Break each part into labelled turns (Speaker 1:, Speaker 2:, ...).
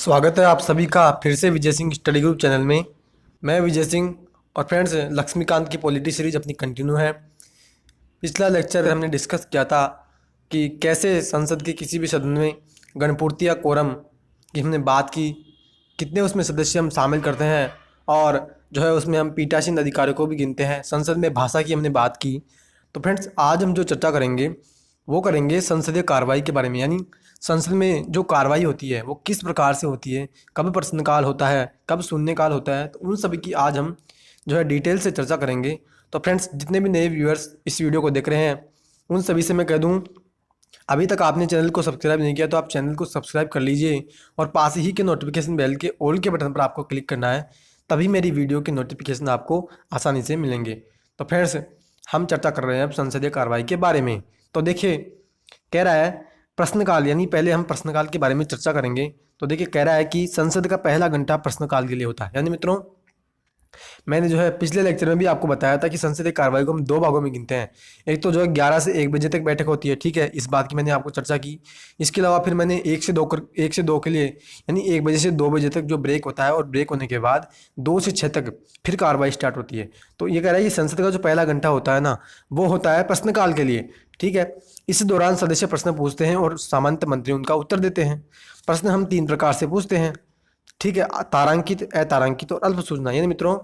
Speaker 1: स्वागत है आप सभी का फिर से Vijay Singh study group channel में। मैं विजय सिंह और फ्रेंड्स लक्ष्मीकांत की पॉलिटी सीरीज अपनी कंटिन्यू है। पिछला लेक्चर हमने डिस्कस किया था कि कैसे संसद के किसी भी सदन में गणपूर्ति या कोरम की हमने बात की, कितने उसमें सदस्य हम शामिल करते हैं और जो है उसमें हम पीठासीन अधिकारियों को भी गिनते हैं। संसद में भाषा की हमने बात की। तो फ्रेंड्स आज हम जो चर्चा करेंगे वो करेंगे संसदीय कार्रवाई के बारे में, यानी संसद में जो कार्रवाई होती है वो किस प्रकार से होती है, कब प्रश्नकाल होता है, कब शून्यकाल होता है। तो उन सभी की आज हम जो है डिटेल से चर्चा करेंगे। तो फ्रेंड्स जितने भी नए व्यूअर्स इस वीडियो को देख रहे हैं उन सभी से मैं कह दूं, अभी तक आपने चैनल को सब्सक्राइब नहीं किया तो आप चैनल को सब्सक्राइब कर लीजिए और पास ही के नोटिफिकेशन बेल के ऑल के बटन पर आपको क्लिक करना है, तभी मेरी वीडियो के नोटिफिकेशन आपको आसानी से मिलेंगे। तो फ्रेंड्स हम चर्चा कर रहे हैं अब संसदीय कार्रवाई के बारे में। तो देखिए कह रहा है प्रश्नकाल, यानी पहले हम प्रश्नकाल के बारे में चर्चा करेंगे। तो देखिए कह रहा है कि संसद का पहला घंटा प्रश्नकाल के लिए होता है। यानी मित्रों मैंने जो है पिछले लेक्चर में भी आपको बताया था कि संसदीय कार्रवाई को हम दो भागों में गिनते हैं। एक तो जो है 11 से 1 बजे तक बैठक होती है, ठीक है, इस बात की मैंने आपको चर्चा की। इसके अलावा फिर मैंने 1 से 2 के लिए, यानी 1 बजे से 2 बजे तक जो ब्रेक होता है और ब्रेक होने के बाद 2 से 6 तक फिर कार्रवाई स्टार्ट होती है। तो ये कह रहा है कि संसद का जो पहला घंटा होता है ना, वो होता है प्रश्नकाल के लिए, ठीक है। इस दौरान सदस्य प्रश्न पूछते हैं और सामान्य मंत्री उनका उत्तर देते हैं। प्रश्न हम 3 प्रकार से पूछते हैं, ठीक है, तारांकित, अतारांकित और अल्प सूचना। यानी मित्रों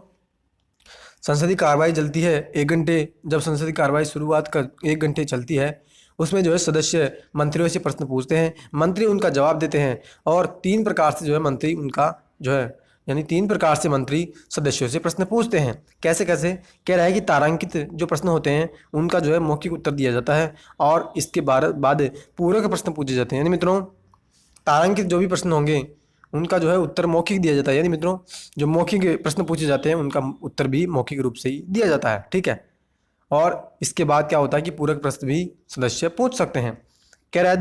Speaker 1: संसदीय कार्रवाई चलती है 1 घंटे। जब संसदीय कार्रवाई शुरुआत कर 1 घंटे चलती है उसमें जो है सदस्य मंत्रियों से प्रश्न पूछते हैं, मंत्री उनका जवाब देते हैं और 3 प्रकार से जो है मंत्री उनका जो है, यानी 3 प्रकार से मंत्री सदस्यों से प्रश्न पूछते हैं। कैसे कैसे कह रहा है कि तारांकित जो प्रश्न होते हैं उनका जो है मौखिक उत्तर दिया जाता है और इसके बाद पूरक प्रश्न पूछे जाते हैं। यानी मित्रों तारांकित जो भी प्रश्न होंगे उनका जो है उत्तर मौखिक दिया जाता है। यानी मित्रों जो मौखिक प्रश्न पूछे जाते हैं उनका उत्तर भी मौखिक रूप से ही दिया जाता है, ठीक है। और इसके बाद क्या होता है कि पूरक प्रश्न भी सदस्य पूछ सकते हैं। कह रहा है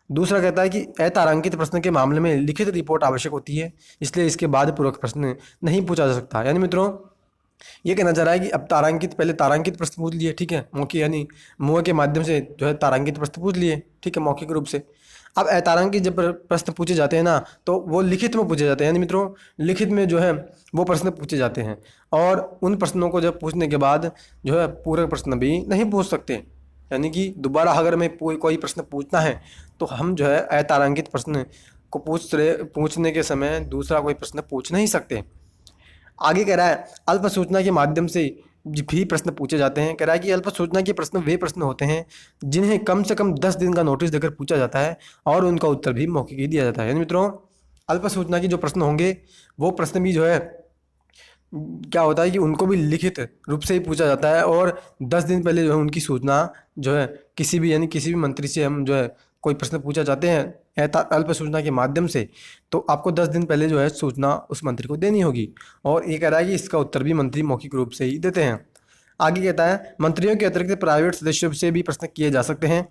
Speaker 1: दूसरा कहता है कि अतारांकित प्रश्न के मामले में लिखित रिपोर्ट आवश्यक होती है, इसलिए इसके बाद पूरक प्रश्न नहीं पूछा जा सकता। यानी मित्रों ये कहना चाह रहा है कि अब पहले तारांकित प्रश्न पूछ लिए, ठीक है, मौखिक यानी मुँह के माध्यम से जो है तारांकित प्रश्न पूछ लिए, ठीक है, मौखिक रूप से। अब अतारांकित जब प्रश्न पूछे जाते हैं ना तो वो लिखित में पूछे जाते हैं। यानी मित्रों लिखित में जो है वो प्रश्न पूछे जाते हैं और उन प्रश्नों को जब पूछने के बाद जो है पूरक प्रश्न भी नहीं पूछ सकते। यानी कि दोबारा अगर हमें कोई प्रश्न पूछना है तो हम जो है अतारांकित प्रश्न को पूछने के समय दूसरा कोई प्रश्न पूछ नहीं सकते। आगे कह रहा है अल्प सूचना के माध्यम से भी प्रश्न पूछे जाते हैं। कह रहा है कि अल्प सूचना के प्रश्न वे प्रश्न होते हैं जिन्हें कम से कम 10 दिन का नोटिस देकर पूछा जाता है और उनका उत्तर भी मौखिक ही दिया जाता है। यानी मित्रों अल्प सूचना के जो प्रश्न होंगे वो प्रश्न भी जो है क्या होता है कि उनको भी लिखित रूप से ही पूछा जाता है और 10 दिन पहले जो है उनकी सूचना जो है किसी भी मंत्री से हम जो है कोई प्रश्न पूछा जाते हैं अल्प सूचना के माध्यम से, तो आपको 10 दिन पहले जो है सूचना उस मंत्री को देनी होगी और ये कह रहा है कि इसका उत्तर भी मंत्री मौखिक रूप से ही देते हैं। आगे कहता है मंत्रियों के अतिरिक्त प्राइवेट सदस्यों से भी प्रश्न किए जा सकते हैं।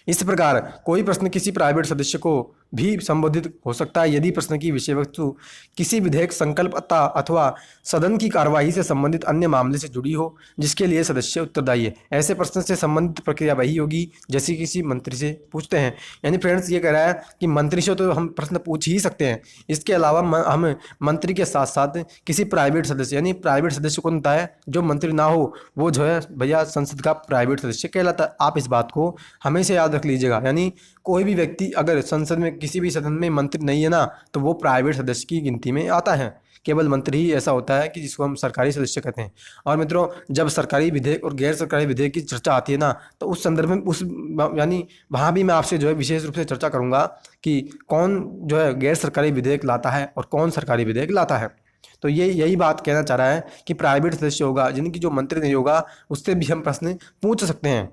Speaker 1: इस प्रकार कोई प्रश्न किसी प्राइवेट सदस्य को भी संबोधित हो सकता है यदि प्रश्न की विषय वस्तु किसी विधेयक संकल्प अथवा सदन की कार्यवाही से संबंधित अन्य मामले से जुड़ी हो जिसके लिए सदस्य उत्तरदायी है। ऐसे प्रश्न से संबंधित प्रक्रिया वही होगी जैसे किसी मंत्री से पूछते हैं। यानी फ्रेंड्स ये कह रहा है कि मंत्री से तो हम प्रश्न पूछ ही सकते हैं, इसके अलावा हम मंत्री के साथ साथ किसी प्राइवेट सदस्य, यानी प्राइवेट सदस्य कौन होता है, जो मंत्री ना हो वो जो है भैया संसद का प्राइवेट सदस्य कहलाता है। आप इस बात को हमेशा याद रख लीजिएगा। यानी कोई भी व्यक्ति अगर संसद में किसी भी सदन में मंत्री नहीं है ना तो वो प्राइवेट सदस्य की गिनती में आता है। केवल मंत्री ही ऐसा होता है कि जिसको हम सरकारी सदस्य कहते हैं। और मित्रों जब सरकारी विधेयक और गैर सरकारी विधेयक की चर्चा आती है ना तो उस संदर्भ में यानी वहाँ भी मैं आपसे जो है विशेष रूप से चर्चा करूँगा कि कौन जो है गैर सरकारी विधेयक लाता है और कौन सरकारी विधेयक लाता है। तो यही बात कहना चाह रहा है कि प्राइवेट सदस्य होगा जिनकी जो मंत्री नहीं होगा उससे भी हम प्रश्न पूछ सकते हैं,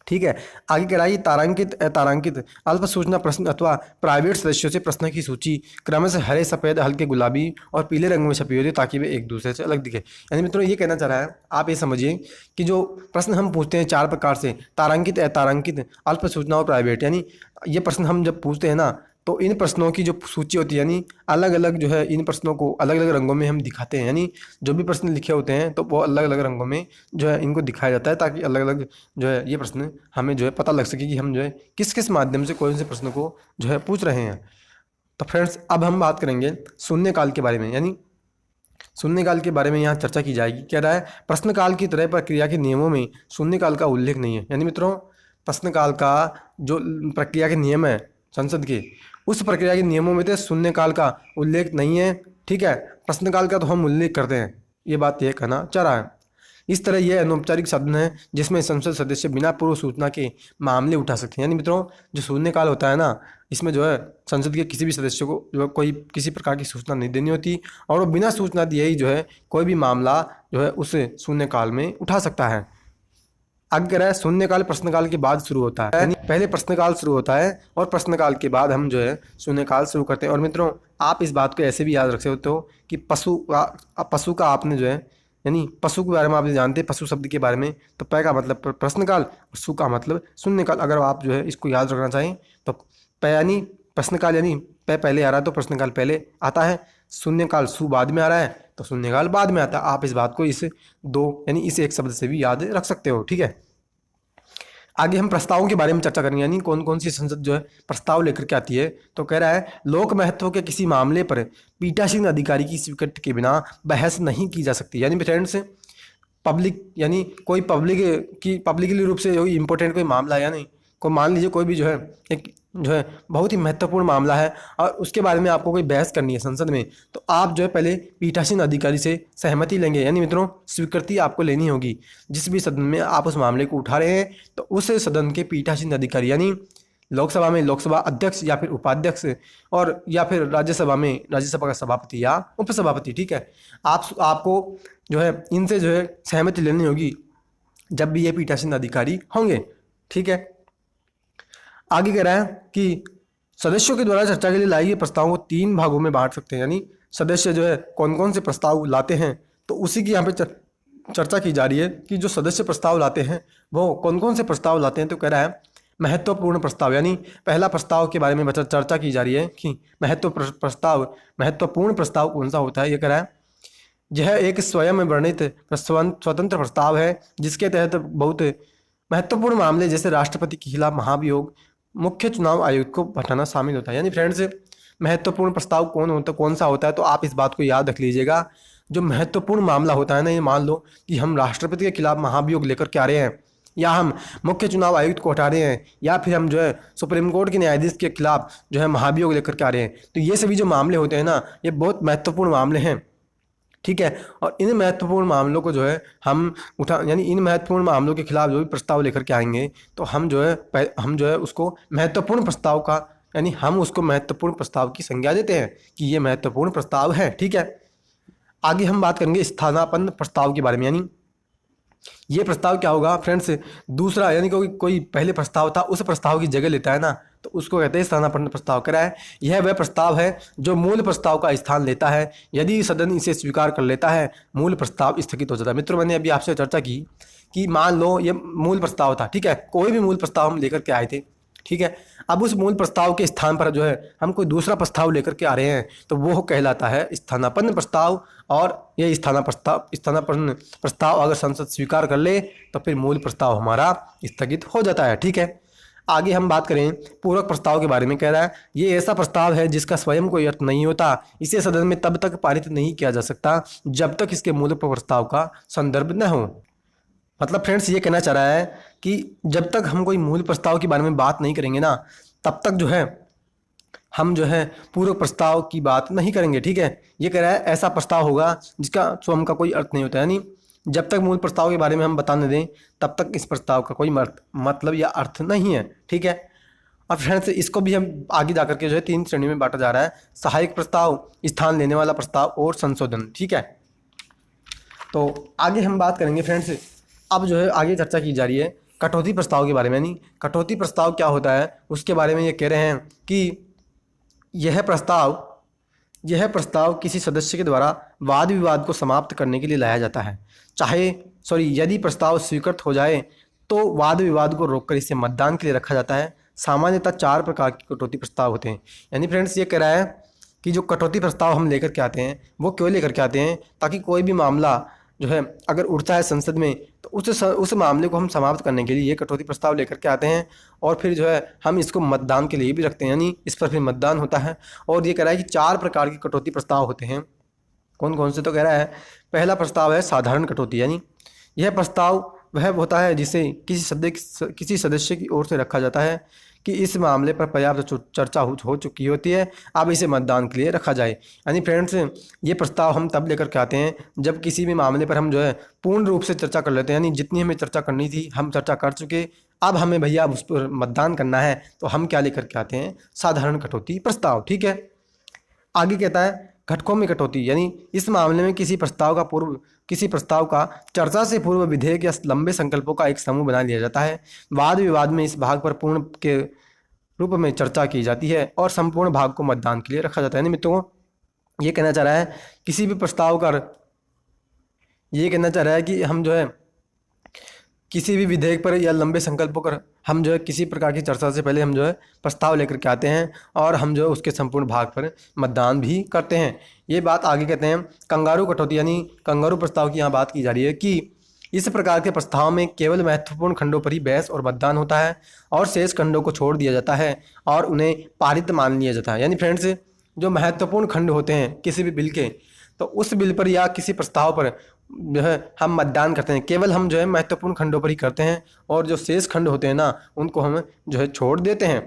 Speaker 1: ठीक है। आगे कह रहा है तारांकित अतारांकित अल्प सूचना प्रश्न अथवा प्राइवेट सदस्यों से प्रश्न की सूची क्रमशः हरे, सफेद, हल्के गुलाबी और पीले रंग में छपी होती है ताकि वे एक दूसरे से अलग दिखे। यानी मित्रों ये कहना चाह रहा है, आप ये समझिए कि जो प्रश्न हम पूछते हैं 4 प्रकार से, तारांकित, अतारांकित, अल्प सूचना और प्राइवेट, यानी ये प्रश्न हम जब पूछते हैं ना तो इन प्रश्नों की जो सूची होती है, यानी अलग अलग जो है इन प्रश्नों को अलग अलग रंगों में हम दिखाते हैं। यानी जो भी प्रश्न लिखे होते हैं तो वो अलग अलग रंगों में जो है इनको दिखाया जाता है ताकि अलग अलग जो है ये प्रश्न हमें जो है पता लग सके कि हम जो है किस किस माध्यम से कौन से प्रश्न को जो है पूछ रहे हैं। तो फ्रेंड्स अब हम बात करेंगे शून्यकाल के बारे में, यानी शून्यकाल के बारे में यहाँ चर्चा की जाएगी। कह रहा है प्रश्नकाल की तरह प्रक्रिया के नियमों में शून्यकाल का उल्लेख नहीं है। यानी मित्रों प्रश्नकाल का जो प्रक्रिया के नियम है संसद के, उस प्रक्रिया के नियमों में तो शून्यकाल का उल्लेख नहीं है। ठीक है, प्रश्नकाल का तो हम उल्लेख करते हैं, ये बात यह कहना चाह रहा है। इस तरह यह अनौपचारिक साधन है जिसमें संसद सदस्य बिना पूर्व सूचना के मामले उठा सकते हैं। यानी मित्रों जो शून्यकाल होता है ना, इसमें जो है संसद के किसी भी सदस्य को जो है कोई किसी प्रकार की सूचना नहीं देनी होती, और वो बिना सूचना दिए ही जो है कोई भी मामला जो है उस शून्यकाल में उठा सकता है। आगे कह रहा है शून्यकाल प्रश्नकाल के बाद शुरू होता है, यानी पहले प्रश्नकाल शुरू होता है और प्रश्नकाल के बाद हम जो है शून्यकाल शुरू करते हैं। और मित्रों आप इस बात को ऐसे भी याद रख सकते हो कि पशु का आपने जो है, यानी पशु के बारे में आप जानते हैं, पशु शब्द के बारे में, तो प का मतलब प्रश्नकाल और सु का मतलब शून्यकाल। अगर आप जो है इसको याद रखना चाहें तो प यानी प्रश्नकाल यानी प पहले आ रहा है तो प्रश्नकाल पहले आता है, शून्यकाल सु बाद में आ रहा है तो शून्यकाल बाद में आता है। आप इस बात को इस दो यानी इस एक शब्द से भी याद रख सकते हो। ठीक है, आगे हम प्रस्तावों के बारे में चर्चा करेंगे, यानी कौन कौन सी संसद जो है प्रस्ताव लेकर के आती है। तो कह रहा है लोक महत्व के किसी मामले पर पीठासीन अधिकारी की स्वीकृति के बिना बहस नहीं की जा सकती। यानी फ्रेंड्स पब्लिक यानी कोई पब्लिकली रूप से कोई इंपॉर्टेंट कोई मामला है, यानी को मान लीजिए कोई भी जो है एक जो है बहुत ही महत्वपूर्ण मामला है और उसके बारे में आपको कोई बहस करनी है संसद में, तो आप जो है पहले पीठासीन अधिकारी से सहमति लेंगे, यानी मित्रों स्वीकृति आपको लेनी होगी। जिस भी सदन में आप उस मामले को उठा रहे हैं तो उस सदन के पीठासीन अधिकारी, यानी लोकसभा में लोकसभा अध्यक्ष या फिर उपाध्यक्ष, और या फिर राज्यसभा में राज्यसभा का सभापति या उपसभापति। ठीक है, आपको जो है इनसे जो है सहमति लेनी होगी जब भी ये पीठासीन अधिकारी होंगे। ठीक है, आगे कह रहा है कि सदस्यों के द्वारा चर्चा के लिए लाए गए प्रस्तावों को 3 भागों में बांट सकते हैं। यानी सदस्य जो है कौन कौन से प्रस्ताव लाते हैं तो उसी की यहाँ पे चर्चा की जा रही है कि जो सदस्य प्रस्ताव लाते हैं वो कौन कौन से प्रस्ताव लाते हैं। तो कह रहा है महत्वपूर्ण प्रस्ताव, यानी पहला प्रस्ताव के बारे में चर्चा की जा रही है कि महत्वपूर्ण प्रस्ताव कौन सा होता है। ये कह रहा है यह एक स्वयं वर्णित स्वतंत्र प्रस्ताव है जिसके तहत बहुत महत्वपूर्ण मामले जैसे राष्ट्रपति के खिलाफ महाभियोग, मुख्य चुनाव आयुक्त को हटाना शामिल होता है। यानी फ्रेंड्स महत्वपूर्ण प्रस्ताव कौन सा होता है, तो आप इस बात को याद रख लीजिएगा। जो महत्वपूर्ण मामला होता है ना, ये मान लो कि हम राष्ट्रपति के खिलाफ महाभियोग लेकर के आ रहे हैं, या हम मुख्य चुनाव आयुक्त को हटा रहे हैं, या फिर हम जो है सुप्रीम कोर्ट के न्यायाधीश के खिलाफ जो है महाभियोग लेकर के आ रहे हैं, तो ये सभी जो मामले होते हैं ना, ये बहुत महत्वपूर्ण मामले हैं। ठीक है, और इन महत्वपूर्ण मामलों को जो है हम यानी इन महत्वपूर्ण मामलों के खिलाफ जो भी प्रस्ताव लेकर के आएंगे तो हम जो है उसको महत्वपूर्ण प्रस्ताव का, यानी हम उसको महत्वपूर्ण प्रस्ताव की संज्ञा देते हैं कि ये महत्वपूर्ण प्रस्ताव है। ठीक है, आगे हम बात करेंगे स्थानापन्न प्रस्ताव के बारे में। यानी ये प्रस्ताव क्या होगा फ्रेंड्स, दूसरा यानी कोई पहले प्रस्ताव था उस प्रस्ताव की जगह लेता है ना, तो उसको कहते हैं स्थानापन्न प्रस्ताव। कह रहा है यह वह प्रस्ताव है जो मूल प्रस्ताव का स्थान लेता है, यदि सदन इसे स्वीकार कर लेता है मूल प्रस्ताव स्थगित हो जाता है। मित्रों मैंने अभी आपसे चर्चा की कि मान लो ये मूल प्रस्ताव था, ठीक है, कोई भी मूल प्रस्ताव हम लेकर के आए थे, ठीक है, अब उस मूल प्रस्ताव के स्थान पर जो है हम कोई दूसरा प्रस्ताव लेकर के आ रहे हैं तो वो कहलाता है स्थानापन्न प्रस्ताव। और ये स्थानापन्न प्रस्ताव अगर संसद स्वीकार कर ले तो फिर मूल प्रस्ताव हमारा स्थगित हो जाता है। ठीक है, आगे हम बात करें पूरक प्रस्ताव के बारे में। कह रहा है ये ऐसा प्रस्ताव है जिसका स्वयं कोई अर्थ नहीं होता, इसे सदन में तब तक पारित नहीं किया जा सकता जब तक इसके मूल प्रस्ताव का संदर्भ न हो। मतलब फ्रेंड्स ये कहना चाह रहा है कि जब तक हम कोई मूल प्रस्ताव के बारे में बात नहीं करेंगे ना, तब तक जो है हम जो है पूरक प्रस्ताव की बात नहीं करेंगे। ठीक है, ये कह रहा है ऐसा प्रस्ताव होगा जिसका स्वयं का कोई अर्थ नहीं होता, यानी जब तक मूल प्रस्ताव के बारे में हम बताने दें तब तक इस प्रस्ताव का कोई मतलब या अर्थ नहीं है। ठीक है, और फ्रेंड्स इसको भी हम आगे जा करके जो है 3 श्रेणी में बांटा जा रहा है, सहायक प्रस्ताव, स्थान लेने वाला प्रस्ताव और संशोधन। ठीक है, तो आगे हम बात करेंगे फ्रेंड्स, अब जो है आगे चर्चा की जा रही है कटौती प्रस्ताव के बारे में। यानी कटौती प्रस्ताव क्या होता है उसके बारे में ये कह रहे हैं कि यह प्रस्ताव किसी सदस्य के द्वारा वाद विवाद को समाप्त करने के लिए लाया जाता है। यदि प्रस्ताव स्वीकृत हो जाए तो वाद विवाद को रोककर इसे मतदान के लिए रखा जाता है। सामान्यतः 4 प्रकार के कटौती प्रस्ताव होते हैं। यानी फ्रेंड्स ये कह रहा है कि जो कटौती प्रस्ताव हम लेकर के आते हैं वो क्यों लेकर के आते हैं, ताकि कोई भी मामला जो है अगर उठता है संसद में तो उस मामले को हम समाप्त करने के लिए ये कटौती प्रस्ताव लेकर के आते हैं और फिर जो है हम इसको मतदान के लिए भी रखते हैं, यानी इस पर फिर मतदान होता है। और ये कह रहा है कि 4 प्रकार के कटौती प्रस्ताव होते हैं। कौन कौन से? तो कह रहा है पहला प्रस्ताव है साधारण कटौती, यानी यह प्रस्ताव वह होता है जिसे किसी सदस्य की ओर से रखा जाता है कि इस मामले पर पर्याप्त चर्चा हो चुकी होती है, अब इसे मतदान के लिए रखा जाए। यानी फ्रेंड्स, ये प्रस्ताव हम तब लेकर के आते हैं जब किसी भी मामले पर हम जो है पूर्ण रूप से चर्चा कर लेते हैं, यानी जितनी हमें चर्चा करनी थी हम चर्चा कर चुके, अब हमें भैया उस पर मतदान करना है, तो हम क्या लेकर के आते हैं? साधारण कटौती प्रस्ताव। ठीक है, आगे कहता है घटकों में कटौती, यानी इस मामले में किसी प्रस्ताव का चर्चा से पूर्व विधेयक या लंबे संकल्पों का एक समूह बना लिया जाता है। वाद विवाद में इस भाग पर पूर्ण के रूप में चर्चा की जाती है और संपूर्ण भाग को मतदान के लिए रखा जाता है। यानी मित्रों, ये कहना चाह रहा है किसी भी प्रस्ताव का ये कहना चाह रहा है कि हम जो है किसी भी विधेयक पर या लंबे संकल्पों पर हम जो है किसी प्रकार की चर्चा से पहले हम जो है प्रस्ताव लेकर के आते हैं और हम जो है उसके संपूर्ण भाग पर मतदान भी करते हैं। ये बात आगे कहते हैं कंगारू कटौती, यानी कंगारू प्रस्ताव की यहाँ बात की जा रही है कि इस प्रकार के प्रस्ताव में केवल महत्वपूर्ण खंडों पर ही बहस और मतदान होता है और शेष खंडों को छोड़ दिया जाता है और उन्हें पारित मान लिया जाता है। यानी फ्रेंड्स, जो महत्वपूर्ण खंड होते हैं किसी भी बिल के, तो उस बिल पर या किसी प्रस्ताव पर जो है हम मतदान करते हैं, केवल हम जो है महत्वपूर्ण खंडों पर ही करते हैं और जो शेष खंड होते हैं ना उनको हम जो है छोड़ देते हैं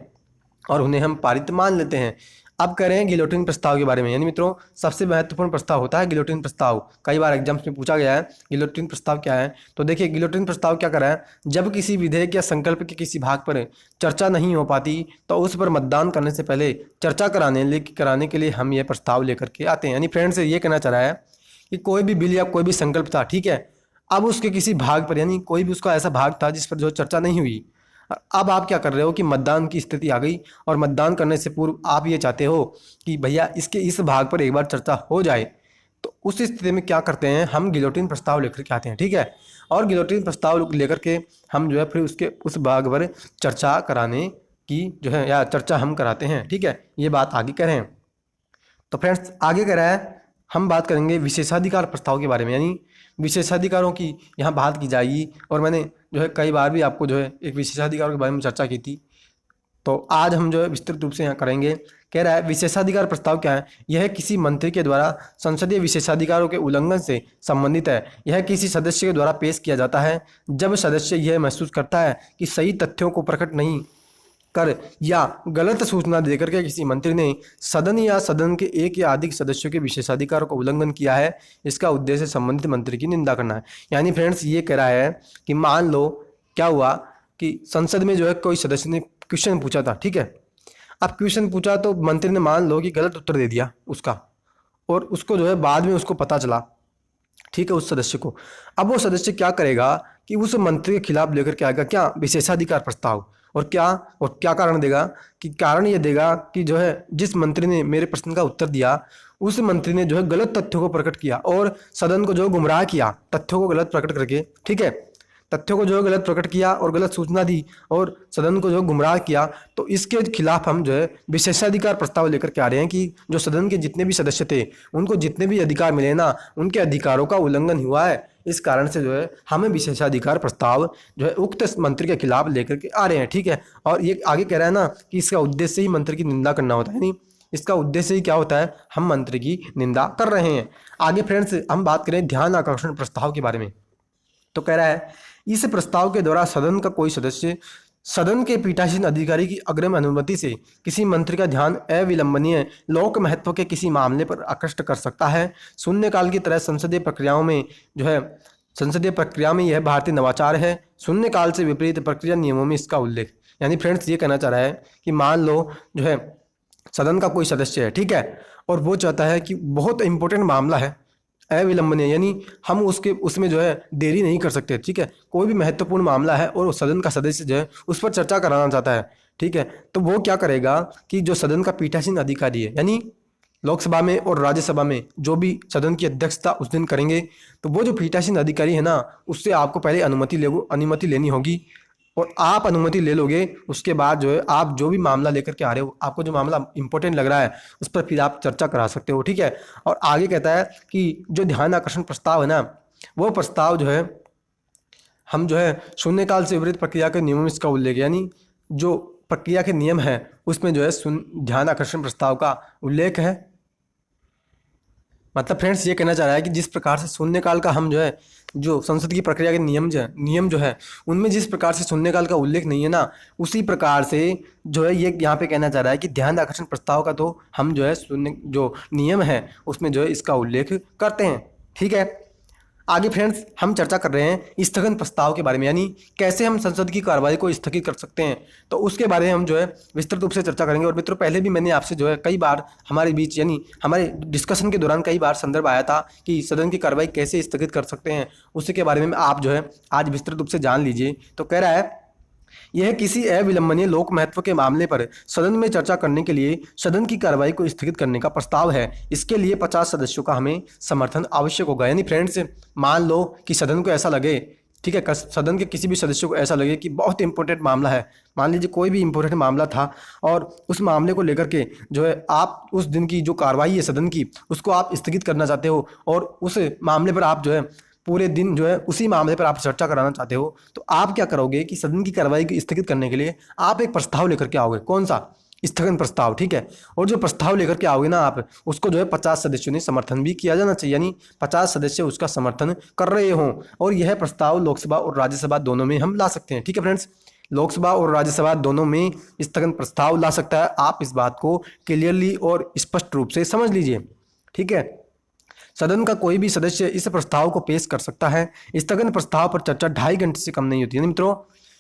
Speaker 1: और उन्हें हम पारित मान लेते हैं। अब कह रहे हैं गिलोटिन प्रस्ताव के बारे में। यानी मित्रों, सबसे महत्वपूर्ण प्रस्ताव होता है गिलोटिन प्रस्ताव। कई बार एग्जाम्स में पूछा गया है गिलोटिन प्रस्ताव क्या है। तो देखिए, गिलोटिन प्रस्ताव क्या कर रहा है, जब किसी विधेयक या संकल्प के किसी भाग पर चर्चा नहीं हो पाती तो उस पर मतदान करने से पहले चर्चा कराने के लिए हम ये प्रस्ताव लेकर के आते हैं। यानी फ्रेंड्स, ये कहना चाह रहा है कि कोई भी बिल या कोई भी संकल्प था, ठीक है, अब उसके किसी भाग पर, यानी कोई भी उसका ऐसा भाग था जिस पर जो चर्चा नहीं हुई, अब आप क्या कर रहे हो कि मतदान की स्थिति आ गई और मतदान करने से पूर्व आप ये चाहते हो कि भैया इसके इस भाग पर एक बार चर्चा हो जाए, तो उस स्थिति में क्या करते हैं, हम गिलोटिन प्रस्ताव लेकर के आते हैं। ठीक है, और गिलोटिन प्रस्ताव लेकर के हम जो है फिर उसके उस भाग पर चर्चा कराने की जो है या चर्चा हम कराते हैं। ठीक है, ये बात आगे कह रहे हैं। तो फ्रेंड्स, आगे कह रहा है हम बात करेंगे विशेषाधिकार प्रस्ताव के बारे में, यानी विशेषाधिकारों की यहाँ बात की जाएगी। और मैंने जो है कई बार भी आपको जो है एक विशेषाधिकारों के बारे में चर्चा की थी, तो आज हम जो है विस्तृत रूप से यहाँ करेंगे। कह रहा है विशेषाधिकार प्रस्ताव क्या है, यह किसी मंत्री के द्वारा संसदीय विशेषाधिकारों के उल्लंघन से संबंधित है। यह किसी सदस्य के द्वारा पेश किया जाता है जब सदस्य यह महसूस करता है कि सही तथ्यों को प्रकट नहीं कर या गलत सूचना देकर के किसी मंत्री ने सदन या सदन के एक या अधिक सदस्यों के विशेषाधिकारों का उल्लंघन किया है। इसका उद्देश्य संबंधित मंत्री की निंदा करना है। यानी फ्रेंड्स, ये कह रहा है कि मान लो क्या हुआ कि संसद में जो है कोई सदस्य ने क्वेश्चन पूछा था, ठीक है, अब क्वेश्चन पूछा तो मंत्री ने मान लो कि गलत उत्तर दे दिया उसका, और उसको जो है बाद में उसको पता चला, ठीक है, उस सदस्य को। अब वो सदस्य क्या करेगा कि उस मंत्री के खिलाफ लेकर के आएगा क्या, विशेषाधिकार प्रस्ताव। और क्या कारण देगा कि कारण ये देगा कि जो है जिस मंत्री ने मेरे प्रश्न का उत्तर दिया उस मंत्री ने जो है गलत तथ्यों को प्रकट किया और सदन को जो गुमराह किया, तथ्यों को गलत प्रकट करके, ठीक है, तथ्यों को जो है गलत प्रकट किया और गलत सूचना दी और सदन को जो गुमराह किया, तो इसके खिलाफ हम जो है विशेषाधिकार प्रस्ताव लेकर के आ रहे हैं कि जो सदन के जितने भी सदस्य थे उनको जितने भी अधिकार मिले ना, उनके अधिकारों का उल्लंघन हुआ है। इस कारण से जो है हमें विशेषाधिकार प्रस्ताव जो है उक्त मंत्री के खिलाफ लेकर के आ रहे हैं। ठीक है, और ये आगे कह रहा है ना कि इसका उद्देश्य ही मंत्री की निंदा करना होता है, नहीं, इसका उद्देश्य ही क्या होता है, हम मंत्री की निंदा कर रहे हैं। आगे फ्रेंड्स, हम बात करें ध्यान आकर्षण प्रस्ताव के बारे में। तो कह रहा है इस प्रस्ताव के द्वारा सदन का कोई सदस्य सदन के पीठासीन अधिकारी की अग्रिम अनुमति से किसी मंत्री का ध्यान अविलंबनीय लोक महत्व के किसी मामले पर आकृष्ट कर सकता है। शून्यकाल की तरह संसदीय प्रक्रियाओं में जो है संसदीय प्रक्रिया में यह भारतीय नवाचार है। शून्यकाल से विपरीत प्रक्रिया नियमों में इसका उल्लेख। यानी फ्रेंड्स, ये कहना चाह रहा है कि मान लो जो है सदन का कोई सदस्य है, ठीक है, और वो चाहता है कि बहुत इंपॉर्टेंट मामला है, अविलंबनीय, यानी हम उसमें जो है देरी नहीं कर सकते, ठीक है, कोई भी महत्वपूर्ण मामला है और सदन का सदस्य जो है उस पर चर्चा कराना चाहता है, ठीक है, तो वो क्या करेगा कि जो सदन का पीठासीन अधिकारी है, यानी लोकसभा में और राज्यसभा में जो भी सदन की अध्यक्षता उस दिन करेंगे, तो वो जो पीठासीन अधिकारी है ना, उससे आपको पहले अनुमति लेनी होगी और आप अनुमति ले लोगे। उसके बाद जो है आप जो भी मामला लेकर के आ रहे हो, आपको जो मामला इंपॉर्टेंट लग रहा है उस पर फिर आप चर्चा करा सकते हो, ठीक है। और आगे कहता है कि जो ध्यान आकर्षण प्रस्ताव है ना, वो प्रस्ताव जो है हम जो है शून्यकाल से विपरीत प्रक्रिया के नियमों में इसका उल्लेख, यानी जो प्रक्रिया के नियम है उसमें जो है ध्यान आकर्षण प्रस्ताव का उल्लेख है। मतलब फ्रेंड्स ये कहना चाह रहा है कि जिस प्रकार से शून्यकाल का हम जो है जो संसद की प्रक्रिया के नियम जो है उनमें जिस प्रकार से शून्यकाल का उल्लेख नहीं है ना, उसी प्रकार से जो है ये यहाँ पे कहना चाह रहा है कि ध्यान आकर्षण प्रस्ताव का तो हम जो है शून्य जो नियम है उसमें जो है इसका उल्लेख करते हैं। ठीक है, आगे फ्रेंड्स हम चर्चा कर रहे हैं स्थगन प्रस्ताव के बारे में, यानी कैसे हम संसद की कार्रवाई को स्थगित कर सकते हैं। तो उसके बारे में हम जो है विस्तृत रूप से चर्चा करेंगे। और मित्रों पहले भी मैंने आपसे जो है कई बार हमारे बीच यानी हमारे डिस्कशन के दौरान कई बार संदर्भ आया था कि सदन की कार्रवाई कैसे स्थगित कर सकते हैं, उसी के बारे में आप जो है आज विस्तृत रूप से जान लीजिए। तो कह रहा है यह किसी अविलंबनीय लोक महत्व के मामले पर सदन में चर्चा करने के लिए सदन की कार्रवाई को स्थगित करने का प्रस्ताव है। इसके लिए 50 सदस्यों का हमें समर्थन आवश्यक होगा। यानी फ्रेंड्स मान लो कि सदन को ऐसा लगे, ठीक है, सदन के किसी भी सदस्य को ऐसा लगे कि बहुत इंपॉर्टेंट मामला है, मान लीजिए कोई भी इंपॉर्टेंट मामला था और उस मामले को लेकर के जो है आप उस दिन की जो कार्रवाई है सदन की उसको आप स्थगित करना चाहते हो और उस मामले पर आप जो है पूरे दिन जो है उसी मामले पर आप चर्चा कराना चाहते हो, तो आप क्या करोगे कि सदन की कार्रवाई को स्थगित करने के लिए आप एक प्रस्ताव लेकर के आओगे। कौन सा? स्थगन प्रस्ताव। ठीक है, और जो प्रस्ताव लेकर के आओगे ना आप उसको जो है 50 सदस्यों ने समर्थन भी किया जाना चाहिए, यानी 50 सदस्य उसका समर्थन कर रहे हों। और यह प्रस्ताव लोकसभा और राज्यसभा दोनों में हम ला सकते हैं। ठीक है फ्रेंड्स, लोकसभा और राज्यसभा दोनों में स्थगन प्रस्ताव ला सकता है। आप इस बात को क्लियरली और स्पष्ट रूप से समझ लीजिए। ठीक है, सदन का कोई भी सदस्य इस प्रस्ताव को पेश कर सकता है। स्थगन प्रस्ताव पर चर्चा 2.5 घंटे से कम नहीं होती है। मित्रों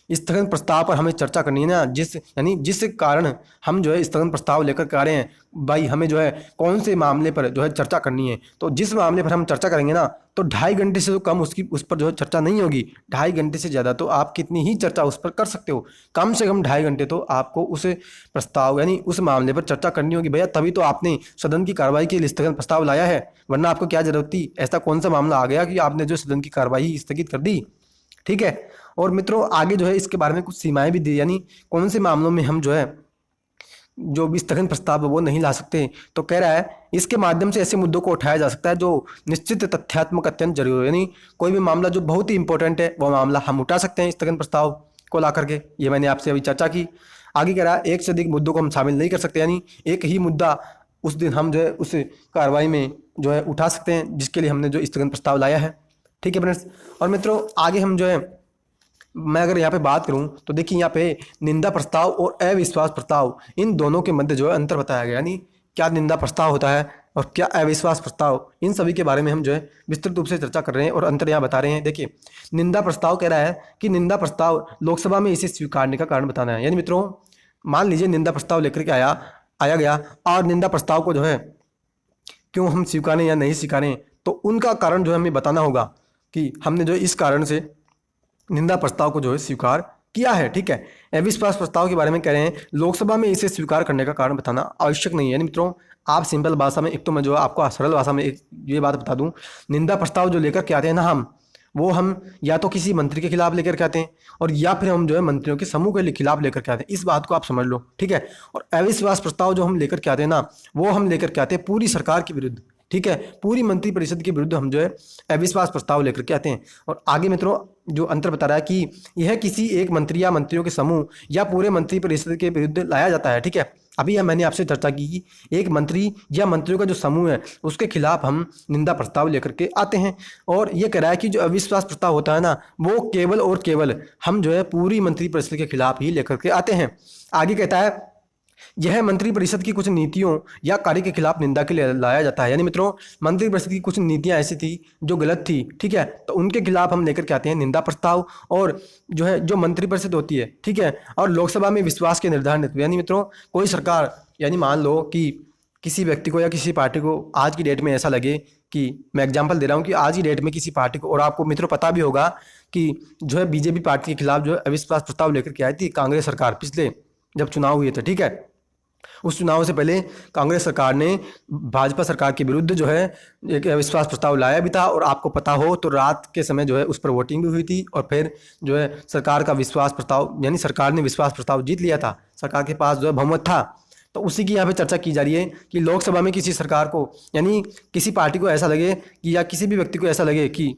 Speaker 1: स्थगन प्रस्ताव पर हमें चर्चा करनी है ना, जिस कारण हम जो है स्थगन प्रस्ताव लेकर के आ रहे हैं, भाई हमें जो है कौन से मामले पर जो है चर्चा करनी है, तो जिस मामले पर हम चर्चा करेंगे ना तो 2.5 घंटे से तो कम उस पर जो है चर्चा नहीं होगी। 2.5 घंटे से ज़्यादा तो आप कितनी ही चर्चा उस पर कर सकते हो, कम से कम 2.5 घंटे तो आपको उस प्रस्ताव यानी उस मामले पर चर्चा करनी होगी भैया, तभी तो आपने सदन की कार्रवाई के लिए स्थगन प्रस्ताव लाया है, वरना आपको क्या जरूरत थी? ऐसा कौन सा मामला आ गया कि आपने जो सदन की कार्रवाई स्थगित कर दी। ठीक है, और मित्रों आगे जो है इसके बारे में कुछ सीमाएं भी दी, यानी कौन से मामलों में हम जो है जो भी स्थगन प्रस्ताव है वो नहीं ला सकते। तो कह रहा है इसके माध्यम से ऐसे मुद्दों को उठाया जा सकता है जो निश्चित तथ्यात्मक अत्यंत जरूरी हो, यानी कोई भी मामला जो बहुत ही इंपॉर्टेंट है वो मामला हम उठा सकते हैं स्थगन प्रस्ताव को ला करके। ये मैंने आपसे अभी चर्चा की। आगे कह रहा है एक से अधिक मुद्दों को हम शामिल नहीं कर सकते, यानी एक ही मुद्दा उस दिन हम जो है उस कार्रवाई में जो है उठा सकते हैं जिसके लिए हमने जो स्थगन प्रस्ताव लाया है। ठीक है फ्रेंड्स, और मित्रों आगे हम जो है मैं अगर यहाँ पे बात करूँ तो देखिए यहाँ पे निंदा प्रस्ताव और अविश्वास प्रस्ताव इन दोनों के मध्य जो है अंतर बताया गया, यानी क्या निंदा प्रस्ताव होता है और क्या अविश्वास प्रस्ताव, इन सभी के बारे में हम जो है विस्तृत रूप से चर्चा कर रहे हैं और अंतर यहाँ बता रहे हैं। देखिए निंदा प्रस्ताव कह रहा है कि निंदा प्रस्ताव लोकसभा में इसे स्वीकारने का कारण बताना है। यानी मित्रों मान लीजिए निंदा प्रस्ताव लेकर के आया गया और निंदा प्रस्ताव को जो है क्यों हम स्वीकारें या नहीं स्वीकारें, तो उनका कारण जो है हमें बताना होगा कि हमने जो इस कारण से निंदा प्रस्ताव को जो है स्वीकार किया है। ठीक है, अविश्वास प्रस्ताव के बारे में कह रहे हैं लोकसभा में इसे स्वीकार करने का कारण बताना आवश्यक नहीं है। यानी मित्रों आप सिंपल भाषा में, एक तो मैं जो आपको सरल भाषा में एक ये बात बता दूं, निंदा प्रस्ताव जो लेकर के आते हैं ना हम या तो किसी मंत्री के खिलाफ लेकर के आते हैं और या फिर हम जो है मंत्रियों के समूह के खिलाफ लेकर के आते हैं। इस बात को आप समझ लो। ठीक है, और अविश्वास प्रस्ताव जो हम लेकर के आते हैं ना वो हम लेकर के आते हैं पूरी सरकार के विरुद्ध। ठीक है, पूरी मंत्रिपरिषद के विरुद्ध हम जो है अविश्वास प्रस्ताव लेकर के आते हैं। और आगे मित्रों जो अंतर बता रहा है कि यह किसी एक मंत्री या मंत्रियों के समूह या पूरे मंत्रिपरिषद के विरुद्ध लाया जाता है। ठीक है, अभी मैंने आपसे चर्चा की कि एक मंत्री या मंत्रियों का जो समूह है उसके खिलाफ हम निंदा प्रस्ताव लेकर के आते हैं। और ये कह रहा है कि जो अविश्वास प्रस्ताव होता है ना वो केवल और केवल हम जो है पूरी मंत्रिपरिषद के खिलाफ ही लेकर के आते हैं। आगे कहता है यह मंत्रिपरिषद की कुछ नीतियों या कार्य के खिलाफ निंदा के लिए लाया जाता है। यानी मित्रों मंत्रिपरिषद की कुछ नीतियां ऐसी थी जो गलत थी। ठीक है, तो उनके खिलाफ हम लेकर के आते हैं निंदा प्रस्ताव। और जो है जो मंत्रिपरिषद होती है, ठीक है, और लोकसभा में विश्वास के निर्धारण हेतु, यानी मित्रों कोई सरकार, यानी मान लो कि किसी व्यक्ति को या किसी पार्टी को आज की डेट में ऐसा लगे कि मैं एग्जाम्पल दे रहा हूँ कि आज की डेट में किसी पार्टी को, और आपको मित्रों पता भी होगा कि जो है बीजेपी पार्टी के खिलाफ जो है अविश्वास प्रस्ताव लेकर के आई थी कांग्रेस सरकार, पिछले जब चुनाव हुए थे। ठीक है, उस चुनाव से पहले कांग्रेस सरकार ने भाजपा सरकार के विरुद्ध जो है एक अविश्वास प्रस्ताव लाया भी था। और आपको पता हो तो रात के समय जो है उस पर वोटिंग भी हुई थी और फिर जो है सरकार का विश्वास प्रस्ताव, यानी सरकार ने विश्वास प्रस्ताव जीत लिया था, सरकार के पास जो है बहुमत था। तो उसी की यहाँ पे चर्चा की जा रही है कि लोकसभा में किसी सरकार को, यानी किसी पार्टी को ऐसा लगे कि या किसी भी व्यक्ति को ऐसा लगे कि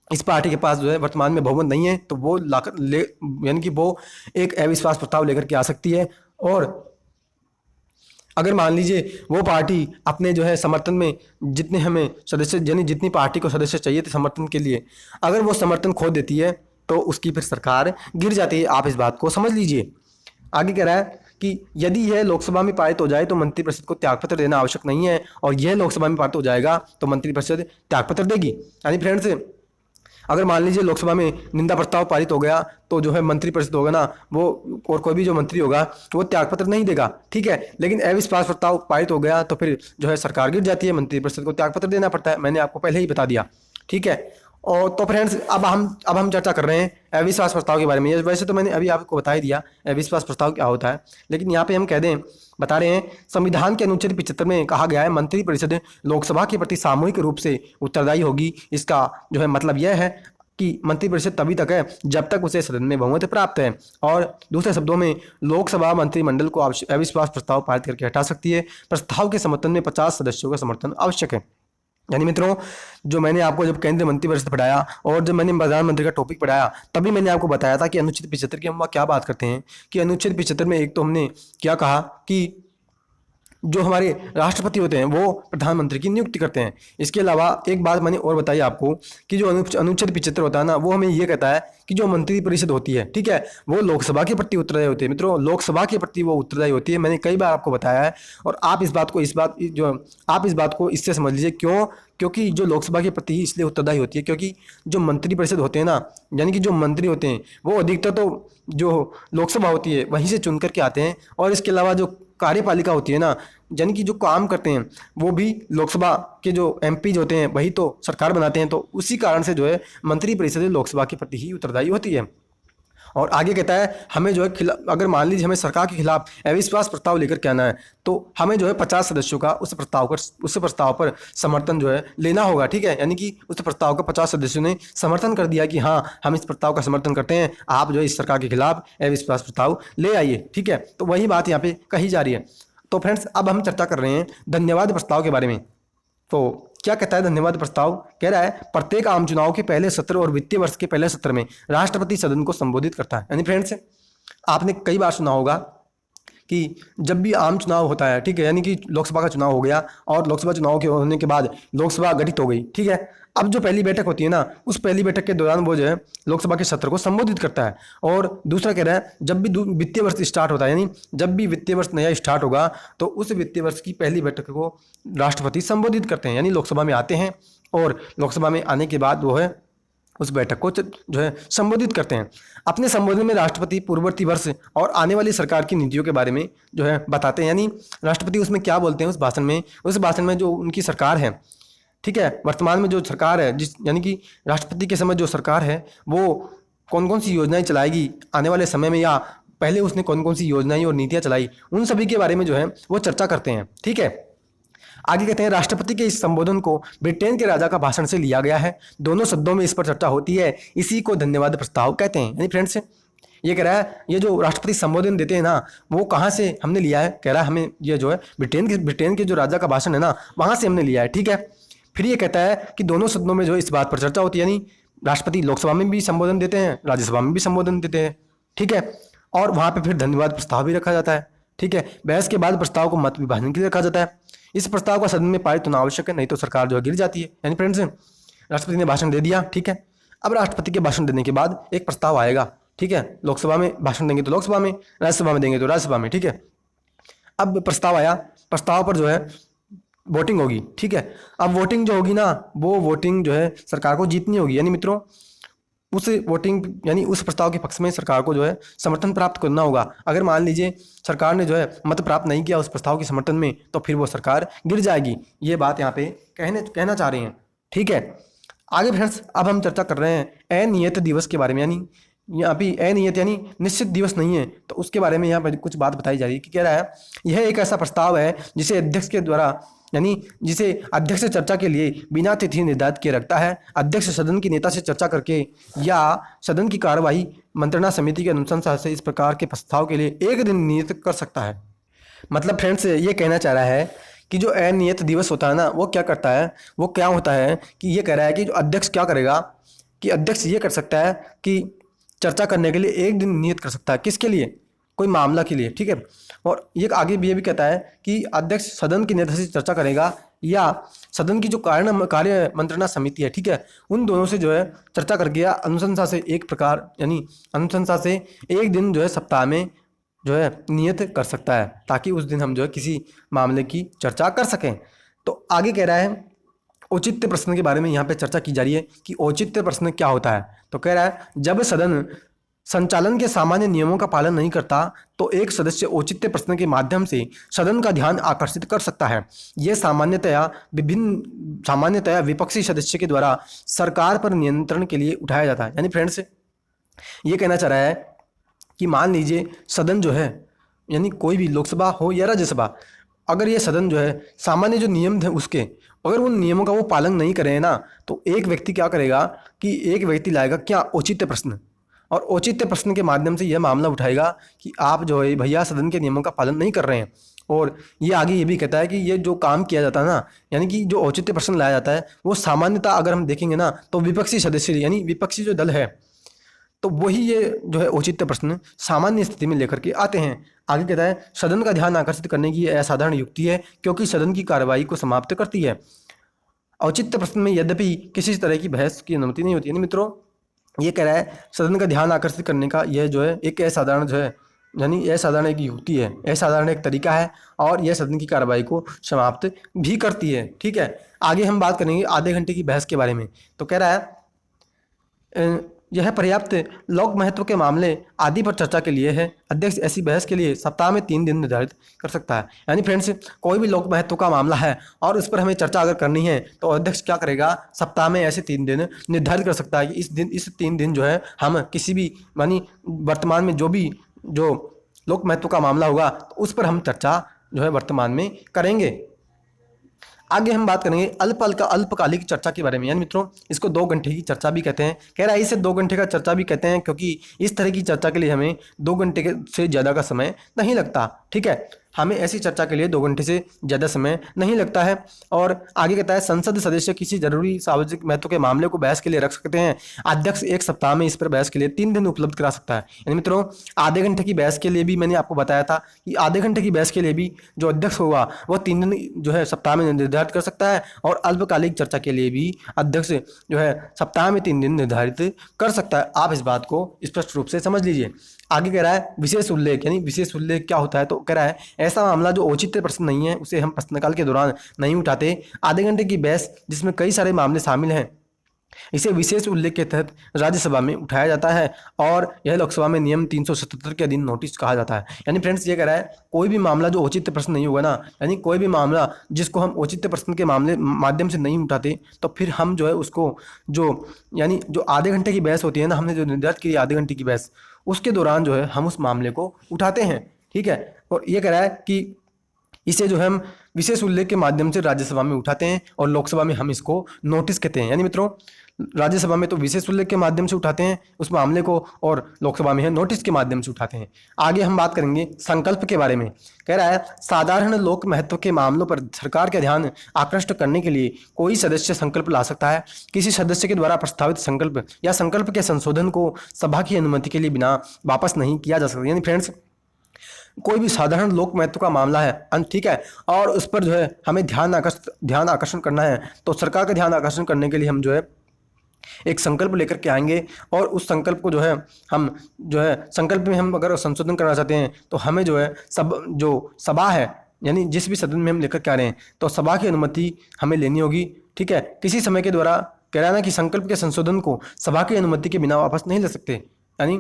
Speaker 1: इस पार्टी के पास जो है वर्तमान में बहुमत नहीं है, तो वो लाकर ले यानी कि वो एक अविश्वास प्रस्ताव लेकर के आ सकती है। और अगर मान लीजिए वो पार्टी अपने जो है समर्थन में जितने हमें सदस्य यानी जितनी पार्टी को सदस्य चाहिए थे समर्थन के लिए, अगर वो समर्थन खो देती है तो उसकी फिर सरकार गिर जाती है। आप इस बात को समझ लीजिए। आगे कह रहा है कि यदि यह लोकसभा में पारित हो जाए तो मंत्रिपरिषद को त्यागपत्र देना आवश्यक नहीं है, और यह लोकसभा में पारित हो जाएगा तो मंत्रिपरिषद त्यागपत्र देगी। यानी फ्रेंड्स, अगर मान लीजिए लोकसभा में निंदा प्रस्ताव पारित हो गया तो जो है मंत्रिपरिषद होगा ना वो, और कोई भी जो मंत्री होगा वो त्यागपत्र नहीं देगा, ठीक है। लेकिन अविश्वास प्रस्ताव पारित हो गया तो फिर जो है सरकार गिर जाती है, मंत्रिपरिषद को त्यागपत्र देना पड़ता है। मैंने आपको पहले ही बता दिया, ठीक है। और तो फ्रेंड्स, अब हम चर्चा कर रहे हैं अविश्वास प्रस्ताव के बारे में। वैसे तो मैंने अभी आपको बता ही दिया अविश्वास प्रस्ताव क्या होता है, लेकिन यहाँ पे हम कह दें, बता रहे हैं, संविधान के अनुच्छेद 75 में कहा गया है मंत्रिपरिषद लोकसभा के प्रति सामूहिक रूप से उत्तरदायी होगी। इसका जो है मतलब यह है कि मंत्रिपरिषद तभी तक है जब तक उसे सदन में बहुमत प्राप्त है, और दूसरे शब्दों में लोकसभा मंत्रिमंडल को अविश्वास प्रस्ताव पारित करके हटा सकती है। प्रस्ताव के समर्थन में 50 सदस्यों का समर्थन आवश्यक है। यानी मित्रों, जो मैंने आपको जब केंद्रीय मंत्रिपरिषद पढ़ाया और जब मैंने प्रधानमंत्री का टॉपिक पढ़ाया, तभी मैंने आपको बताया था कि अनुच्छेद 75 की हम क्या बात करते हैं कि अनुच्छेद 75 में एक तो हमने क्या कहा कि जो हमारे राष्ट्रपति होते हैं वो प्रधानमंत्री की नियुक्ति करते हैं। इसके अलावा एक बात मैंने और बताई आपको कि जो अनुच्छेद 75 होता है ना, वो हमें ये कहता है कि जो मंत्रिपरिषद होती है, ठीक है, वो लोकसभा के प्रति उत्तरदायी होती है। मित्रों, लोकसभा के प्रति वो उत्तरदायी होती है, मैंने कई बार आपको बताया है। और आप इस बात को इससे समझ लीजिए, क्योंकि जो लोकसभा के प्रति इसलिए उत्तरदायी होती है क्योंकि जो मंत्रिपरिषद होते हैं ना, यानी कि जो मंत्री होते हैं वो अधिकतर तो जो लोकसभा होती है वहीं से चुन करके आते हैं, और इसके अलावा जो कार्यपालिका होती है ना, यानी कि जो काम करते हैं वो भी लोकसभा के जो एमपीज होते हैं वही तो सरकार बनाते हैं। तो उसी कारण से जो है मंत्रिपरिषद लोकसभा के प्रति ही उत्तरदायी होती है। और आगे कहता है हमें जो है अगर मान लीजिए हमें सरकार के खिलाफ अविश्वास प्रस्ताव लेकर के आना है तो हमें जो है 50 सदस्यों का उस प्रस्ताव पर समर्थन जो है लेना होगा, ठीक है। यानी कि उस प्रस्ताव का 50 सदस्यों ने समर्थन कर दिया कि हाँ हम इस प्रस्ताव का समर्थन करते हैं, आप जो है इस सरकार के खिलाफ अविश्वास प्रस्ताव ले आइए, ठीक है। तो वही बात यहाँ पे कही जा रही है। तो फ्रेंड्स, अब हम चर्चा कर रहे हैं धन्यवाद प्रस्ताव के बारे में। तो क्या कहता है धन्यवाद प्रस्ताव? कह रहा है प्रत्येक आम चुनाव के पहले सत्र और वित्तीय वर्ष के पहले सत्र में राष्ट्रपति सदन को संबोधित करता है। यानी फ्रेंड्स, आपने कई बार सुना होगा कि जब भी आम चुनाव होता है, ठीक है, यानी कि लोकसभा का चुनाव हो गया और लोकसभा चुनाव के होने के बाद लोकसभा गठित हो गई, ठीक है। अब जो पहली बैठक होती है ना, उस पहली बैठक के दौरान वो जो है लोकसभा के सत्र को संबोधित करता है। और दूसरा कह रहा है जब भी वित्तीय वर्ष स्टार्ट होता है, यानी जब भी वित्तीय वर्ष नया स्टार्ट होगा तो उस वित्तीय वर्ष की पहली बैठक को राष्ट्रपति संबोधित करते हैं, यानी लोकसभा में आते हैं और लोकसभा में आने के बाद वो है उस बैठक को जो है संबोधित करते हैं। अपने संबोधन में राष्ट्रपति पूर्ववर्ती वर्ष और आने वाली सरकार की नीतियों के बारे में जो है बताते हैं। यानी राष्ट्रपति उसमें क्या बोलते हैं उस भाषण में जो उनकी सरकार है, ठीक है, वर्तमान में जो सरकार है, यानी कि राष्ट्रपति के समय जो सरकार है वो कौन कौन सी योजनाएं चलाएगी आने वाले समय में, या पहले उसने कौन कौन सी योजनाएं और नीतियां चलाई, उन सभी के बारे में जो है वो चर्चा करते हैं, ठीक है। आगे कहते हैं राष्ट्रपति के इस संबोधन को ब्रिटेन के राजा का भाषण से लिया गया है। दोनों शब्दों में इस पर चर्चा होती है, इसी को धन्यवाद प्रस्ताव कहते हैं। यानी फ्रेंड्स, ये कह रहा है ये जो राष्ट्रपति संबोधन देते हैं ना, वो कहाँ से हमने लिया है? कह रहा है हमें ये जो है ब्रिटेन के जो राजा का भाषण है ना, वहाँ से हमने लिया है, ठीक है। फिर ये कहता है कि दोनों सदनों में जो है इस बात पर चर्चा होती है, यानी राष्ट्रपति लोकसभा में भी संबोधन देते हैं, राज्यसभा में भी संबोधन देते हैं, ठीक है। और वहाँ पे फिर धन्यवाद प्रस्ताव भी रखा जाता है, ठीक है। बहस के बाद प्रस्ताव को मत विभाजन के लिए रखा जाता है। इस प्रस्ताव का सदन में पारित होना आवश्यक है, नहीं तो सरकार जो है गिर जाती है। यानी फ्रेंड्स, राष्ट्रपति ने भाषण दे दिया, ठीक है। अब राष्ट्रपति के भाषण देने के बाद एक प्रस्ताव आएगा, ठीक है। लोकसभा में भाषण देंगे तो लोकसभा में, राज्यसभा में देंगे तो राज्यसभा में, ठीक है। अब प्रस्ताव आया, प्रस्ताव पर जो है वोटिंग होगी, ठीक है। अब वोटिंग जो होगी ना, वो वोटिंग जो है सरकार को जीतनी होगी। यानी मित्रों, उस वोटिंग यानी उस प्रस्ताव के पक्ष में सरकार को जो है समर्थन प्राप्त करना होगा। अगर मान लीजिए सरकार ने जो है मत प्राप्त नहीं किया उस प्रस्ताव के समर्थन में, तो फिर वो सरकार गिर जाएगी। ये बात यहाँ पे कहना चाह रहे हैं, ठीक है। आगे फ्रेंड्स, अब हम चर्चा कर रहे हैं अनियत दिवस के बारे में। यानी यहाँ पे अनियत यानी निश्चित दिवस नहीं है, तो उसके बारे में यहाँ पर कुछ बात बताई जा रही है कि कह रहा है यह एक ऐसा प्रस्ताव है जिसे अध्यक्ष के द्वारा, यानी जिसे अध्यक्ष चर्चा के लिए बिना तिथि निर्धारित किए रखता है। अध्यक्ष सदन के नेता से चर्चा करके या सदन की कार्यवाही मंत्रणा समिति के अनुशंसा से इस प्रकार के प्रस्ताव के लिए एक दिन नियत कर सकता है। मतलब फ्रेंड्स, ये कहना चाह रहा है कि जो अनियत दिवस होता है ना, वो क्या करता है, वो क्या होता है कि ये कह रहा है कि जो अध्यक्ष क्या करेगा कि अध्यक्ष ये कर सकता है कि चर्चा करने के लिए एक दिन नियत कर सकता है। किसके लिए? कोई मामला के लिए, ठीक है। और ये आगे ये भी कहता है कि अध्यक्ष सदन की नेता से चर्चा करेगा या सदन की जो कार्य मंत्रणा समिति है, ठीक है, उन दोनों से जो है चर्चा करके या अनुशंसा से एक प्रकार यानी अनुशंसा से एक दिन जो है सप्ताह में जो है नियत कर सकता है, ताकि उस दिन हम जो है किसी मामले की चर्चा कर सकें। तो आगे कह रहा है औचित्य प्रश्न के बारे में यहाँ पे चर्चा की जा रही है कि औचित्य प्रश्न क्या होता है। तो कह रहा है जब सदन संचालन के सामान्य नियमों का पालन नहीं करता तो एक सदस्य औचित्य प्रश्न के माध्यम से सदन का ध्यान आकर्षित कर सकता है। यह सामान्यतया विपक्षी सदस्य के द्वारा सरकार पर नियंत्रण के लिए उठाया जाता है। यानी फ्रेंड्स ये कहना चाह रहा है कि मान लीजिए सदन जो है यानी कोई भी लोकसभा हो या राज्यसभा, अगर ये सदन जो है सामान्य जो नियम थे उसके अगर उन नियमों का वो पालन नहीं करे ना, तो एक व्यक्ति क्या करेगा कि एक व्यक्ति लाएगा क्या औचित्य प्रश्न, और औचित्य प्रश्न के माध्यम से यह मामला उठाएगा कि आप जो है भैया सदन के नियमों का पालन नहीं कर रहे हैं। और ये आगे ये भी कहता है कि ये जो काम किया जाता है ना, यानी कि जो औचित्य प्रश्न लाया जाता है वो सामान्यतः अगर हम देखेंगे ना तो विपक्षी सदस्य यानी विपक्षी जो दल है तो वही ये जो है औचित्य प्रश्न सामान्य स्थिति में लेकर के आते हैं। आगे कहता है सदन का ध्यान आकर्षित करने की असाधारण युक्ति है क्योंकि सदन की कार्रवाई को समाप्त करती है। औचित्य प्रश्न में यद्यपि किसी तरह की बहस की अनुमति नहीं होती है। मित्रों ये कह रहा है सदन का ध्यान आकर्षित करने का यह जो है एक असाधारण जो है यानी असाधारण एक युक्ति है, असाधारण एक तरीका है और यह सदन की कार्रवाई को समाप्त भी करती है। ठीक है, आगे हम बात करेंगे आधे घंटे की बहस के बारे में। तो कह रहा है यह पर्याप्त लोक महत्व के मामले आदि पर चर्चा के लिए है। अध्यक्ष ऐसी बहस के लिए सप्ताह में 3 दिन निर्धारित कर सकता है। यानी फ्रेंड्स कोई भी लोक महत्व का मामला है और उस पर हमें चर्चा अगर करनी है तो अध्यक्ष क्या करेगा, सप्ताह में ऐसे 3 दिन निर्धारित कर सकता है कि इस 3 दिन जो है हम किसी भी यानी वर्तमान में जो लोक महत्व का मामला होगा तो उस पर हम चर्चा जो है वर्तमान में करेंगे। आगे हम बात करेंगे अल्पकालिक चर्चा के बारे में। यानी मित्रों इसको 2 घंटे की चर्चा भी कहते हैं। कह रहा है इसे 2 घंटे का चर्चा भी कहते हैं क्योंकि इस तरह की चर्चा के लिए हमें 2 घंटे से ज़्यादा का समय नहीं लगता। ठीक है, हमें ऐसी चर्चा के लिए 2 घंटे से ज़्यादा समय नहीं लगता है। और आगे कहता है संसद सदस्य किसी जरूरी सार्वजनिक महत्व के मामले को बहस के लिए रख सकते हैं। अध्यक्ष एक सप्ताह में इस पर बहस के लिए 3 दिन उपलब्ध करा सकता है। यानी मित्रों आधे घंटे की बहस के लिए भी मैंने आपको बताया था कि आधे घंटे की बहस के लिए भी जो अध्यक्ष होगा वो 3 दिन जो है सप्ताह में निर्धारित कर सकता है और अल्पकालिक चर्चा के लिए भी अध्यक्ष जो है सप्ताह में 3 दिन निर्धारित कर सकता है। आप इस बात को स्पष्ट रूप से समझ लीजिए। आगे कह रहा है विशेष उल्लेख। यानी विशेष उल्लेख क्या होता है, तो कह रहा है ऐसा मामला जो औचित्य प्रश्न नहीं है उसे हम प्रश्नकाल के दौरान नहीं उठाते। आधे घंटे की बहस जिसमें कई सारे मामले शामिल हैं इसे विशेष उल्लेख के तहत राज्यसभा में उठाया जाता है और यह लोकसभा में नियम 377 के अधीन नोटिस कहा जाता है। यानी फ्रेंड्स ये कह रहा है कोई भी मामला जो औचित्य प्रश्न नहीं होगा ना, यानी कोई भी मामला जिसको हम औचित्य प्रश्न के माध्यम से नहीं उठाते तो फिर हम जो है उसको जो आधे घंटे की बहस होती है ना, हमने जो निर्धारित की आधे घंटे की बहस उसके दौरान जो है हम उस मामले को उठाते हैं। ठीक है, और ये कह रहा है कि इसे जो है हम विशेष उल्लेख के माध्यम से राज्यसभा में उठाते हैं और लोकसभा में हम इसको नोटिस कहते हैं। यानी मित्रों राज्यसभा में तो विशेष उल्लेख के माध्यम से उठाते हैं उस मामले को और लोकसभा में है नोटिस के माध्यम से उठाते हैं। आगे हम बात करेंगे संकल्प के बारे में। कह रहा है साधारण लोक महत्व के मामलों पर सरकार का ध्यान आकृष्ट करने के लिए कोई सदस्य संकल्प ला सकता है। किसी सदस्य के द्वारा प्रस्तावित संकल्प या संकल्प के संशोधन को सभा की अनुमति के लिए बिना वापस नहीं किया जा सकता। यानी फ्रेंड्स कोई भी साधारण लोक महत्व का मामला है, ठीक है, और उस पर जो है हमें ध्यान आकर्षण करना है तो सरकार का ध्यान आकर्षण करने के लिए हम जो है एक संकल्प लेकर के आएंगे और उस संकल्प को जो है हम जो है संकल्प में हम अगर संशोधन करना चाहते हैं तो हमें जो है जो सभा है यानी जिस भी सदन में हम लेकर के आ रहे हैं तो सभा की अनुमति हमें लेनी होगी। ठीक है, किसी समय के द्वारा कह रहा है ना कि संकल्प के संशोधन को सभा की अनुमति के बिना वापस नहीं ले सकते। यानी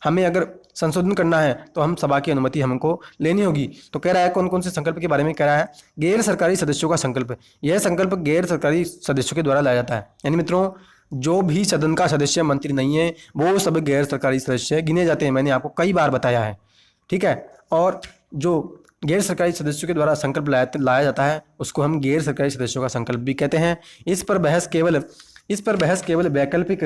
Speaker 1: हमें अगर संशोधन करना है तो हम सभा की अनुमति हमको लेनी होगी। तो कह रहा है कौन कौन से संकल्प के बारे में कह रहा है, गैर सरकारी सदस्यों का संकल्प। यह संकल्प गैर सरकारी सदस्यों के द्वारा लाया जाता है। यानी मित्रों जो भी सदन का सदस्य मंत्री नहीं है वो सब गैर सरकारी सदस्य गिने जाते हैं, मैंने आपको कई बार बताया है। ठीक है, और जो गैर सरकारी सदस्यों के द्वारा संकल्प लाया जाता है उसको हम गैर सरकारी सदस्यों का संकल्प भी कहते हैं। इस पर बहस केवल वैकल्पिक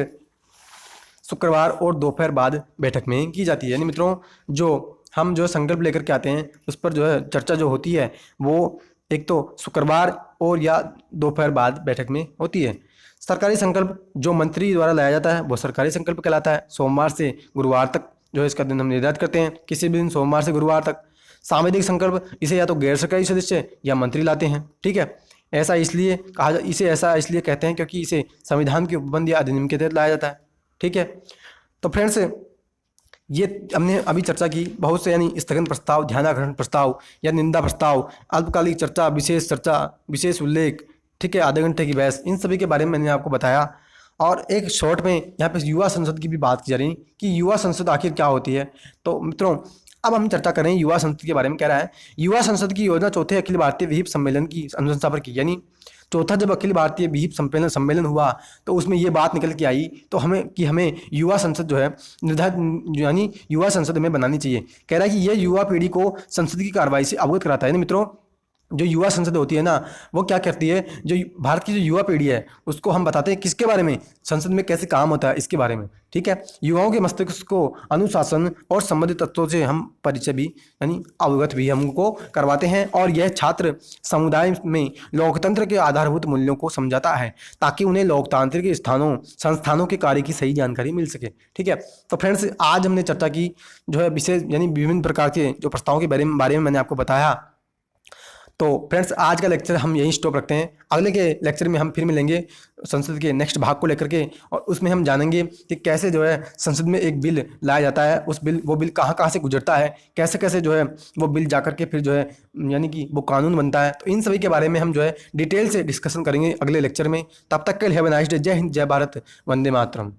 Speaker 1: शुक्रवार और दोपहर बाद बैठक में की जाती है। यानी मित्रों जो हम जो संकल्प लेकर के आते हैं उस पर जो है चर्चा जो होती है वो एक तो शुक्रवार और या दोपहर बाद बैठक में होती है। सरकारी संकल्प जो मंत्री द्वारा लाया जाता है वो सरकारी संकल्प कहलाता है। सोमवार से गुरुवार तक जो है इसका दिन हम निर्धारित करते हैं, किसी भी दिन सोमवार से गुरुवार तक। सांविधिक संकल्प इसे या तो गैर सरकारी सदस्य या मंत्री लाते हैं, ठीक है। ऐसा इसलिए कहा इसे ऐसा इसलिए कहते हैं क्योंकि इसे संविधान के उपबंध या अधिनियम के तहत लाया जाता है, ठीक है। तो फ्रेंड्स, ये हमने अभी चर्चा की बहुत से, यानी स्थगन प्रस्ताव, ध्यानाकर्षण प्रस्ताव या निंदा प्रस्ताव, अल्पकालिक चर्चा, विशेष उल्लेख, ठीक है, आधे घंटे की बहस, इन सभी के बारे में मैंने आपको बताया। और एक शॉर्ट में यहाँ पे युवा संसद की भी बात की जा रही कि युवा संसद आखिर क्या होती है। तो मित्रों, अब हम चर्चा करें युवा संसद के बारे में। कह रहा है युवा संसद की योजना चौथे अखिल भारतीय विहिप सम्मेलन की अनुशंसा पर की, यानी चौथा जब अखिल भारतीय विहिप सम्मेलन हुआ तो उसमें ये बात निकल के आई तो हमें युवा संसद जो है निर्धारित, यानी युवा संसद में बनानी चाहिए। कह रहा है कि यह युवा पीढ़ी को संसद की कार्रवाई से अवगत कराता है। मित्रों, जो युवा संसद होती है ना, वो क्या करती है, जो भारत की जो युवा पीढ़ी है उसको हम बताते हैं किसके बारे में, संसद में कैसे काम होता है इसके बारे में, ठीक है। युवाओं के मस्तिष्क को अनुशासन और संबंधित तत्वों से हम परिचय भी, यानी अवगत भी हमको करवाते हैं। और यह छात्र समुदाय में लोकतंत्र के आधारभूत मूल्यों को समझाता है ताकि उन्हें लोकतांत्रिक संस्थानों के कार्य की सही जानकारी मिल सके, ठीक है। तो फ्रेंड्स, आज हमने चर्चा की जो है विशेष, यानी विभिन्न प्रकार के जो प्रस्तावों के बारे में मैंने आपको बताया। तो फ्रेंड्स, आज का लेक्चर हम यहीं स्टॉप रखते हैं। अगले के लेक्चर में हम फिर मिलेंगे संसद के नेक्स्ट भाग को लेकर के, और उसमें हम जानेंगे कि कैसे जो है संसद में एक बिल लाया जाता है, वो बिल कहाँ कहाँ से गुजरता है, कैसे कैसे जो है वो बिल जाकर के फिर जो है यानी कि वो कानून बनता है। तो इन सभी के बारे में हम जो है डिटेल से डिस्कशन करेंगे अगले लेक्चर में। तब तक के लिए हैव अ नाइस डे। जय हिंद, जय भारत, वंदे मातरम।